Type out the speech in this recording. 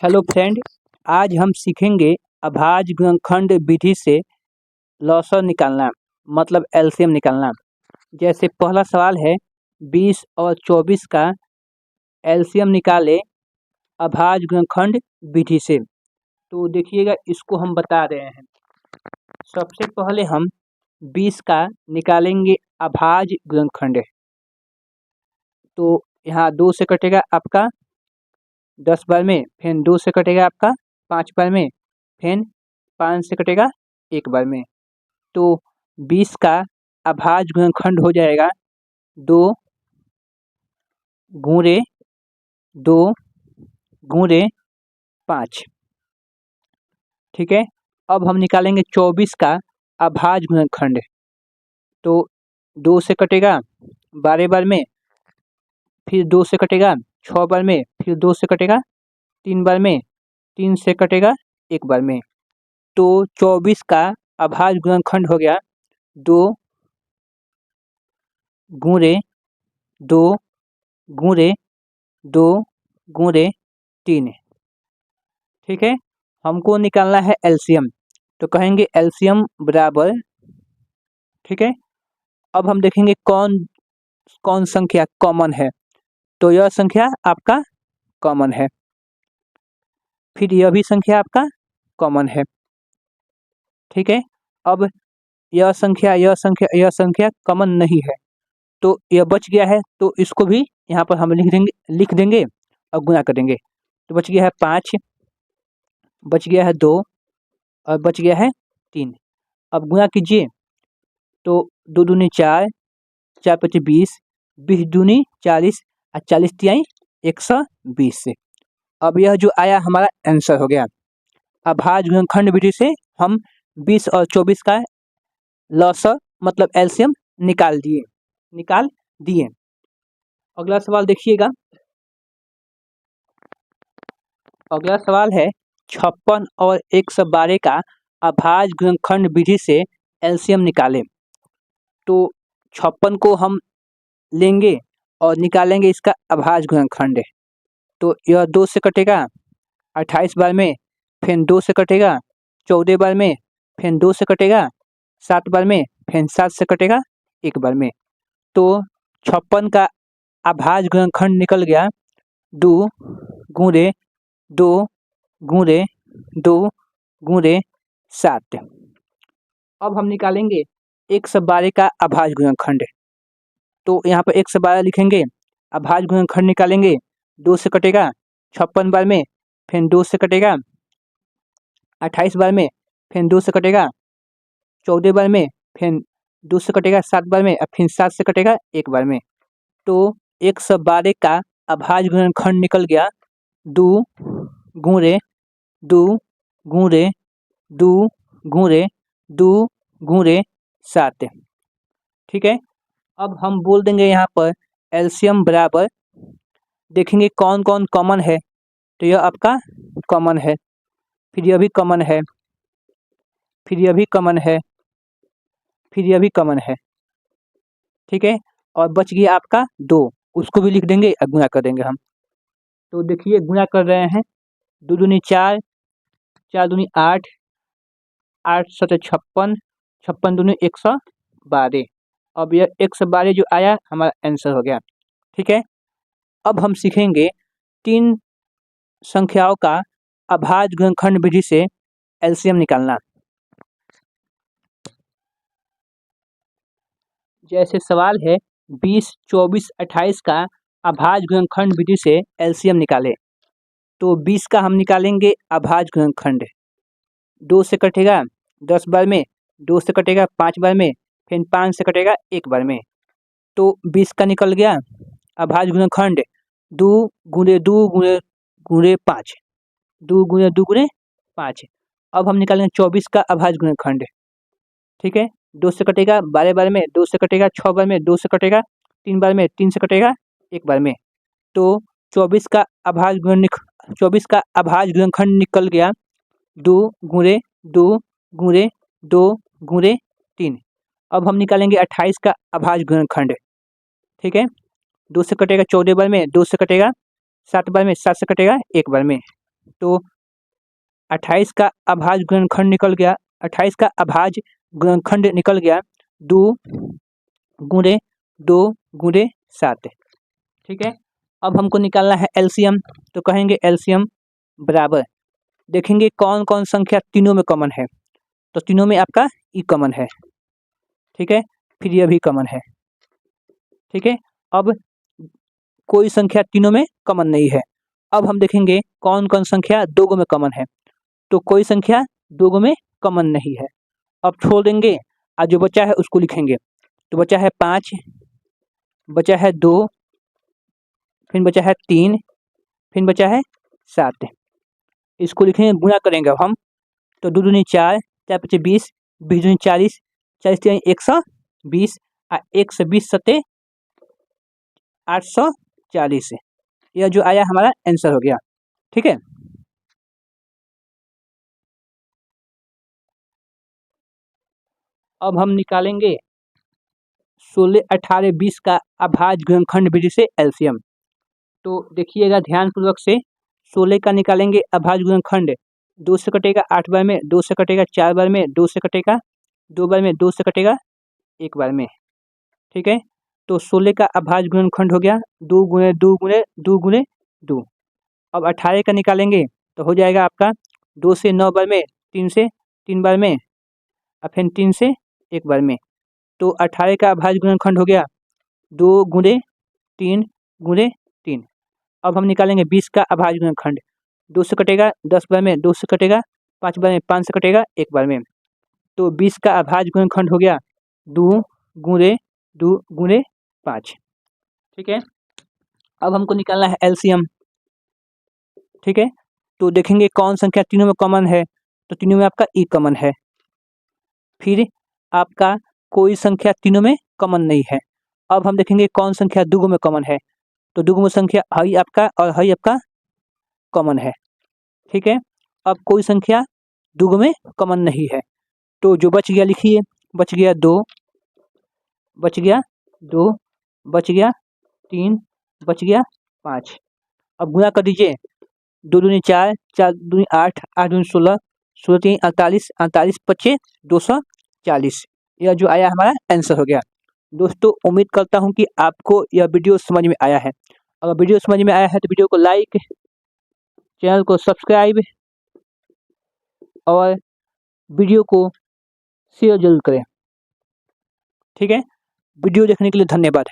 Hello friend, आज हम सीखेंगे अभाज्य गुणनखंड विधि से लॉसर निकालना मतलब एलसीएम निकालना। जैसे पहला सवाल है 20 और 24 का एलसीएम निकाले अभाज्य गुणनखंड विधि से। तो देखिएगा, इसको हम बता रहे हैं। सबसे पहले हम 20 का निकालेंगे अभाज्य गुणनखंड। तो यहाँ 2 से कटेगा आपका 10 बार में, फिर 2 से कटेगा आपका 5 बार में, फिर 5 से कटेगा 1 बार में। तो 20 का अभाज्य गुणनखंड हो जाएगा 2 गुणे 2 गुणे 5। ठीक है। अब हम निकालेंगे 24 का अभाज्य गुणनखंड। तो 2 से कटेगा 12 बार में, फिर 2 से कटेगा 6 बार में, फिर 2 से कटेगा 3 बार में, 3 से कटेगा 1 बार में। तो 24 का अभाज्य गुणनखंड हो गया 2 गुणे 2 गुणे 2 गुणे 3। ठीक है। हमको निकालना है एलसीएम, तो कहेंगे एलसीएम बराबर। ठीक है। अब हम देखेंगे कौन कौन संख्या कॉमन है। तो यह संख्या आपका कॉमन है, फिर यह भी संख्या आपका कॉमन है। ठीक है। अब यह संख्या कॉमन नहीं है, तो यह बच गया है, तो इसको भी यहाँ पर हम लिख देंगे और गुणा कर देंगे। तो बच गया है 5, बच गया है 2 और बच गया है 3। अब गुणा कीजिए, तो 2 दूनी 4, 4 पचे 20, 20 दूनी 40 और 40 तिहाई 120 से। अब यह जो आया हमारा आंसर हो गया। अभाज्य गुणनखंड विधि से हम 20 और 24 का लॉसर मतलब एलसीएम निकाल दिए। अगला सवाल देखिएगा। अगला सवाल है 56 और 112 का अभाज्य गुणनखंड विधि से एलसीएम निकालें। तो 56 को हम लेंगे और निकालेंगे इसका अभाज्य गुणनखंड। तो यह 2 से कटेगा 28 बार में, फिर 2 से कटेगा 14 बार में, फिर 2 से कटेगा 7 बार में, फिर 7 से कटेगा 1 बार में। तो 56 का अभाज्य गुणनखंड निकल गया 2 गुणे 2 गुणे 2 गुणे 7। अब हम निकालेंगे 112 का अभाज्य गुणनखंड। तो यहाँ पर 112 लिखेंगे, अभाज्य गुणनखंड निकालेंगे। 2 से कटेगा 56 बार में, फिर 2 से कटेगा 28 बार में, फिर 2 से कटेगा 14 बार में, फिर 2 से कटेगा 7 बार में, और फिर 7 से कटेगा 1 बार में। तो 112 का अभाज्य गुणनखंड निकल गया 2 गुणे 2 गुणे 2 गुणे 2 गुणे 7। ठीक है। अब हम बोल देंगे यहाँ पर एलसीएम बराबर। देखेंगे कौन कौन कॉमन है। तो यह आपका कॉमन है, फिर यह भी कॉमन है, फिर यह भी कॉमन है, फिर यह भी कॉमन है। ठीक है। और बच गया आपका 2, उसको भी लिख देंगे और गुणा कर देंगे हम। तो देखिए, गुणा कर रहे हैं। 2 दूनी 4, 4 दूनी 8, 8 सते 56, 56 दूनी 112। अब यह 112 जो आया हमारा आंसर हो गया। ठीक है। अब हम सीखेंगे 3 संख्याओं का अभाज्य गुणनखंड विधि से एलसीएम निकालना। जैसे सवाल है 20, 24, 28 का अभाज्य गुणनखंड विधि से एलसीएम निकालें। तो 20 का हम निकालेंगे अभाज्य गुणनखंड। 2 से कटेगा 10 बार में, 2 से कटेगा 5 बार में, फिर 5 से कटेगा 1 बार में। तो 20 का निकल गया अभाज्य गुणनखंड 2 गुणे 2 गुणे गुणे 5, 2 गुणे 2 गुणे 5। अब हम निकालेंगे 24 का अभाज्य गुणनखंड। ठीक है। 2 से कटेगा 12 बार में, 2 से कटेगा 6 बार में, 2 से कटेगा 3 बार में, 3 से कटेगा 1 बार में। तो 24 का अभाज्य गुणनखंड निकल गया 2 गुणे 2 गुणे 2 गुणे 3। अब हम निकालेंगे 28 का अभाज्य गुणनखंड। ठीक है। 2 से कटेगा 14 बार में, 2 से कटेगा 7 बार में, 7 से कटेगा 1 बार में। तो 28 का अभाज्य गुणनखंड निकल गया, 28 का अभाज्य गुणनखंड निकल गया 2 गुणे 2 गुणे 7। ठीक है, अब हमको निकालना है एलसीएम। तो कहेंगे एलसीएम बराबर, देखेंगे कौन कौन संख्या तीनों में कॉमन है। तो तीनों में आपका ई कॉमन है। ठीक है, फिर यह भी कॉमन है। ठीक है, अब कोई संख्या तीनों में कॉमन नहीं है। अब हम देखेंगे कौन कौन संख्या दो गो में कॉमन है। तो कोई संख्या दो गो में कॉमन नहीं है। अब छोड़ देंगे और जो बचा है उसको लिखेंगे। तो बचा है 5, बचा है 2, फिर बचा है 3, फिर बचा है 7। इसको लिखेंगे, गुणा करेंगे अब हम। तो 2 दूनी 4, 4 पचे 20, 20 दूनी 40, 40 तीन 120 और 120 सत्ते 840। यह जो आया हमारा आंसर हो गया। ठीक है, अब हम निकालेंगे 16, 18, 20 का अभाज्य गुणनखंड विधि से एलसीएम। तो देखिएगा ध्यानपूर्वक से, 16 का निकालेंगे अभाज्य गुणनखंड। 2 से कटेगा 8 बार में, 2 से कटेगा 4 बार में, 2 से कटेगा 2 बार में, 2 से कटेगा 1 बार में। ठीक है, तो 16 का अभाज्य गुणनखंड हो गया 2 गुणे 2 गुणे 2 गुणे 2। अब 18 का निकालेंगे तो हो जाएगा आपका 2 से 9 बार में, 3 से 3 बार में और फिर 3 से 1 बार में। तो 18 का अभाज्य गुणनखंड हो गया 2 गुणे 3 गुणे 3। अब हम निकालेंगे 20 का अभाज्य गुणनखंड। 2 से कटेगा 10 बार में, 2 से कटेगा 5 बार में, 5 से कटेगा 1 बार में। तो 20 का अभाज्य गुणनखंड हो गया 2 गुणे 2 गुणे 5। ठीक है, अब हमको निकालना है एलसीएम। ठीक है, तो देखेंगे कौन संख्या तीनों में कॉमन है। तो तीनों में आपका ई कॉमन है। फिर आपका कोई संख्या तीनों में कॉमन नहीं है। अब हम देखेंगे कौन संख्या दुगो में कॉमन है। तो दुगो संख्या हई आपका और हई आपका कॉमन है। ठीक है, अब कोई संख्या दुगो में कॉमन नहीं है। तो जो बच गया लिखिए, बच गया 2, बच गया 2, बच गया 3, बच गया 5। अब गुणा कर दीजिए, 2 दूनी 4, 4 दूनी 8, 8 दूनी 16, 16 तीन 48, 48 पच्चे 240। यह जो आया हमारा आंसर हो गया। दोस्तों उम्मीद करता हूँ कि आपको यह वीडियो समझ में आया है। अगर वीडियो समझ में आया है तो वीडियो को लाइक, चैनल को सब्सक्राइब और वीडियो को शेयर जरूर करें। ठीक है, वीडियो देखने के लिए धन्यवाद।